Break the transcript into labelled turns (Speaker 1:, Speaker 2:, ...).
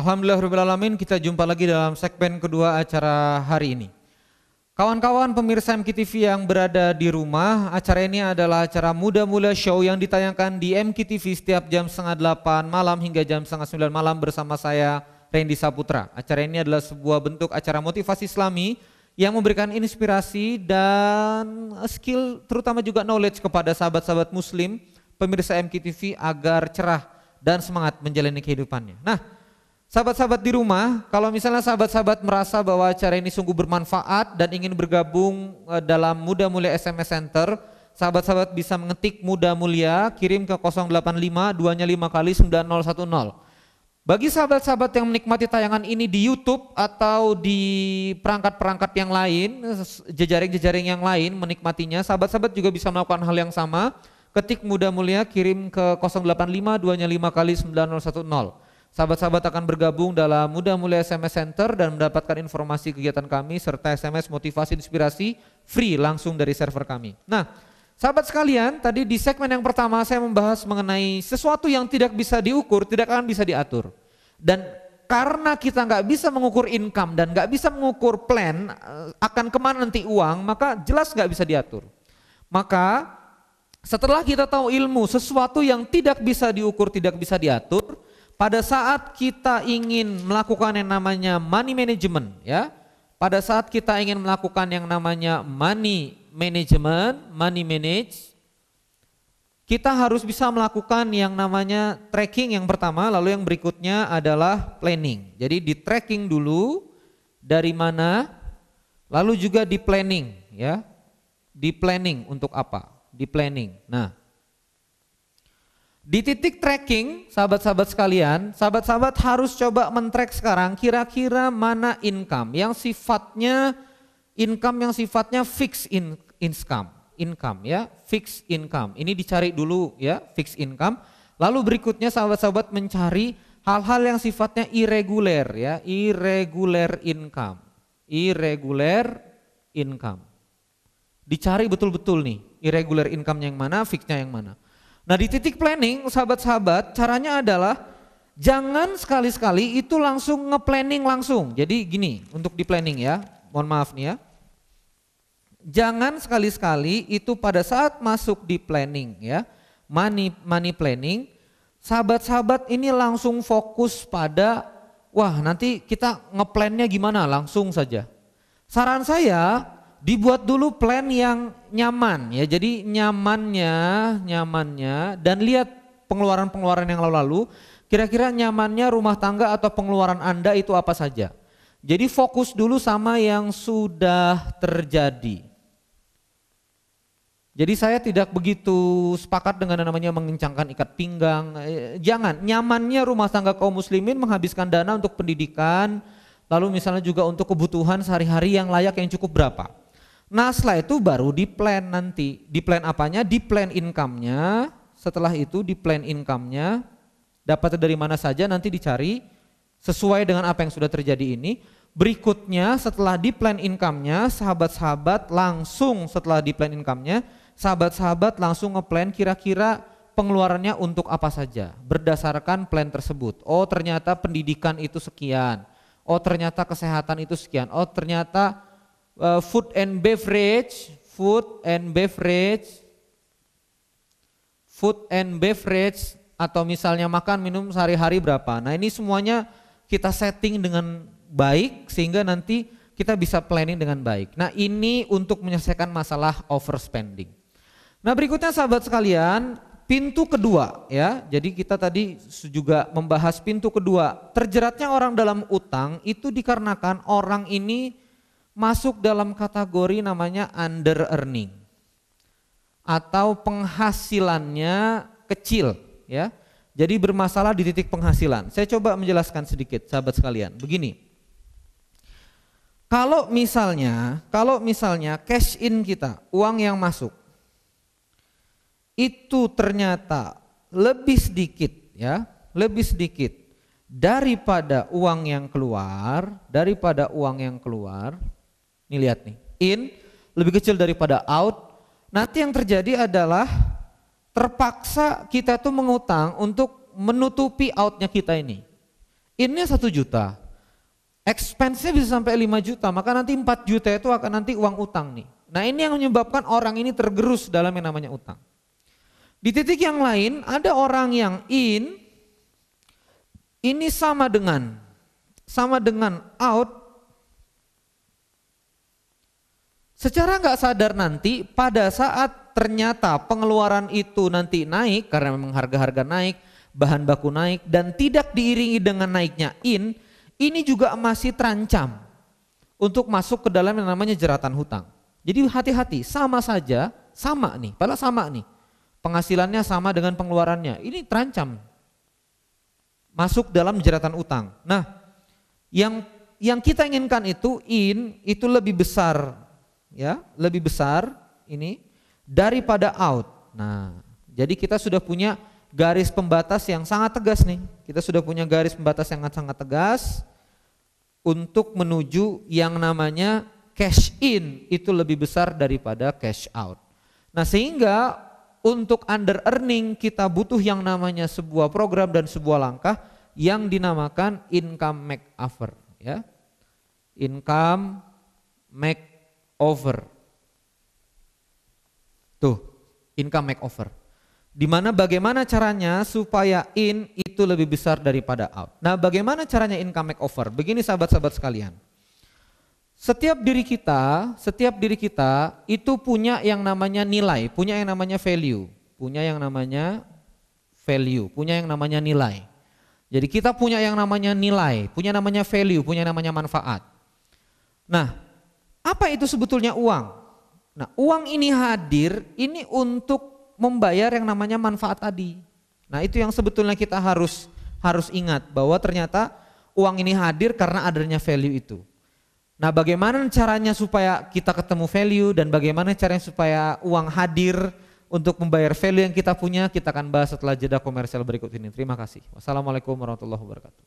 Speaker 1: Alhamdulillahirrahmanirrahim, kita jumpa lagi dalam segmen kedua acara hari ini. Kawan-kawan pemirsa MKTV yang berada di rumah, acara ini adalah acara Muda Mulia Show yang ditayangkan di MKTV setiap jam 7:30 malam hingga jam 8:30 malam bersama saya, Randy Saputra. Acara ini adalah sebuah bentuk acara motivasi Islami yang memberikan inspirasi dan skill, terutama juga knowledge kepada sahabat-sahabat muslim, pemirsa MKTV agar cerah dan semangat menjalani kehidupannya. Nah, sahabat-sahabat di rumah, kalau misalnya sahabat-sahabat merasa bahwa acara ini sungguh bermanfaat dan ingin bergabung dalam Muda Mulia SMS Center, sahabat-sahabat bisa mengetik Muda Mulia, kirim ke 085 2-nya 5 kali 9010. Bagi sahabat-sahabat yang menikmati tayangan ini di YouTube atau di perangkat-perangkat yang lain, jejaring-jejaring yang lain menikmatinya, sahabat-sahabat juga bisa melakukan hal yang sama. Ketik Muda Mulia, kirim ke 085 2-nya 5 kali 9010. Sahabat-sahabat akan bergabung dalam Muda Mulia SMS Center dan mendapatkan informasi kegiatan kami serta SMS motivasi inspirasi free langsung dari server kami. Nah, sahabat sekalian, tadi di segmen yang pertama saya membahas mengenai sesuatu yang tidak bisa diukur, tidak akan bisa diatur. Dan karena kita nggak bisa mengukur income dan nggak bisa mengukur plan akan kemana nanti uang, maka jelas nggak bisa diatur. Maka setelah kita tahu ilmu sesuatu yang tidak bisa diukur, tidak bisa diatur, pada saat kita ingin melakukan yang namanya money management, ya, pada saat kita ingin melakukan yang namanya money management, money manage, kita harus bisa melakukan yang namanya tracking yang pertama, lalu yang berikutnya adalah planning. Jadi di tracking dulu dari mana, lalu juga di planning, ya, di planning untuk apa? Di planning. Nah, di titik tracking, sahabat-sahabat sekalian, sahabat-sahabat harus coba men-track sekarang kira-kira mana income yang sifatnya fixed income, ya, fixed income. Ini dicari dulu, ya, fixed income. Lalu berikutnya sahabat-sahabat mencari hal-hal yang sifatnya irregular, ya, irregular income. Dicari betul-betul nih, irregular income yang mana, fixnya yang mana. Nah, di titik planning, sahabat-sahabat, caranya adalah jangan sekali-sekali itu langsung nge-planning langsung. Jadi gini, untuk di planning, ya, mohon maaf nih, ya. Jangan sekali-sekali itu pada saat masuk di planning, ya, money planning, sahabat-sahabat ini langsung fokus pada, wah, nanti kita nge-plannya gimana, langsung saja. Saran saya, dibuat dulu plan yang nyaman, ya. Jadi nyamannya dan lihat pengeluaran-pengeluaran yang lalu-lalu, kira-kira nyamannya rumah tangga atau pengeluaran Anda itu apa saja. Jadi fokus dulu sama yang sudah terjadi. Jadi saya tidak begitu sepakat dengan namanya mengencangkan ikat pinggang. Jangan, nyamannya rumah tangga kaum muslimin menghabiskan dana untuk pendidikan, lalu misalnya juga untuk kebutuhan sehari-hari yang layak yang cukup berapa. Nah, setelah itu baru di plan nanti. Di plan apanya? Di plan income-nya. Setelah itu di plan income-nya dapat dari mana saja nanti dicari sesuai dengan apa yang sudah terjadi ini. Berikutnya setelah di plan income-nya, sahabat-sahabat langsung setelah di plan income-nya, sahabat-sahabat langsung ngeplan kira-kira pengeluarannya untuk apa saja berdasarkan plan tersebut. Oh, ternyata pendidikan itu sekian. Oh, ternyata kesehatan itu sekian. Oh, ternyata food and beverage atau misalnya makan minum sehari-hari berapa. Nah, ini semuanya kita setting dengan baik sehingga nanti kita bisa planning dengan baik. Nah, ini untuk menyelesaikan masalah overspending. Nah, berikutnya sahabat sekalian, pintu kedua, ya. Jadi kita tadi juga membahas pintu kedua. Terjeratnya orang dalam utang itu dikarenakan orang ini masuk dalam kategori namanya under earning atau penghasilannya kecil, ya. Jadi bermasalah di titik penghasilan. Saya coba menjelaskan sedikit sahabat sekalian. Begini. Kalau misalnya cash in kita, uang yang masuk itu ternyata lebih sedikit, ya, lebih sedikit daripada uang yang keluar, Nih lihat nih, in lebih kecil daripada out. Nanti yang terjadi adalah terpaksa kita tuh mengutang untuk menutupi outnya kita ini. In-nya 1 juta, expense-nya bisa sampai 5 juta, maka nanti 4 juta itu akan nanti uang utang nih. Nah ini yang menyebabkan orang ini tergerus dalam yang namanya utang. Di titik yang lain ada orang yang ini sama dengan out, secara nggak sadar nanti pada saat ternyata pengeluaran itu nanti naik karena memang harga-harga naik, bahan baku naik dan tidak diiringi dengan naiknya ini juga masih terancam untuk masuk ke dalam yang namanya jeratan hutang. Jadi hati-hati, sama saja, sama nih, padahal sama nih. Penghasilannya sama dengan pengeluarannya, ini terancam masuk dalam jeratan utang. Nah, yang kita inginkan itu itu lebih besar ya, lebih besar ini daripada out. Nah, jadi kita sudah punya garis pembatas yang sangat tegas nih. Kita sudah punya garis pembatas yang sangat tegas untuk menuju yang namanya cash in itu lebih besar daripada cash out. Nah, sehingga untuk under earning kita butuh yang namanya sebuah program dan sebuah langkah yang dinamakan income makeover ya. Income makeover. Tuh, income makeover. Dimana bagaimana caranya supaya in itu lebih besar daripada out. Nah, bagaimana caranya income makeover? Begini sahabat-sahabat sekalian. Setiap diri kita itu punya yang namanya nilai, punya yang namanya value, punya yang namanya nilai. Jadi kita punya yang namanya nilai, punya namanya value, punya namanya manfaat. Nah, apa itu sebetulnya uang? Nah, uang ini hadir ini untuk membayar yang namanya manfaat tadi. Nah, itu yang sebetulnya kita harus ingat bahwa ternyata uang ini hadir karena adanya value itu. Nah, bagaimana caranya supaya kita ketemu value dan bagaimana caranya supaya uang hadir untuk membayar value yang kita punya, kita akan bahas setelah jeda komersial berikut ini. Terima kasih. Wassalamualaikum warahmatullahi wabarakatuh.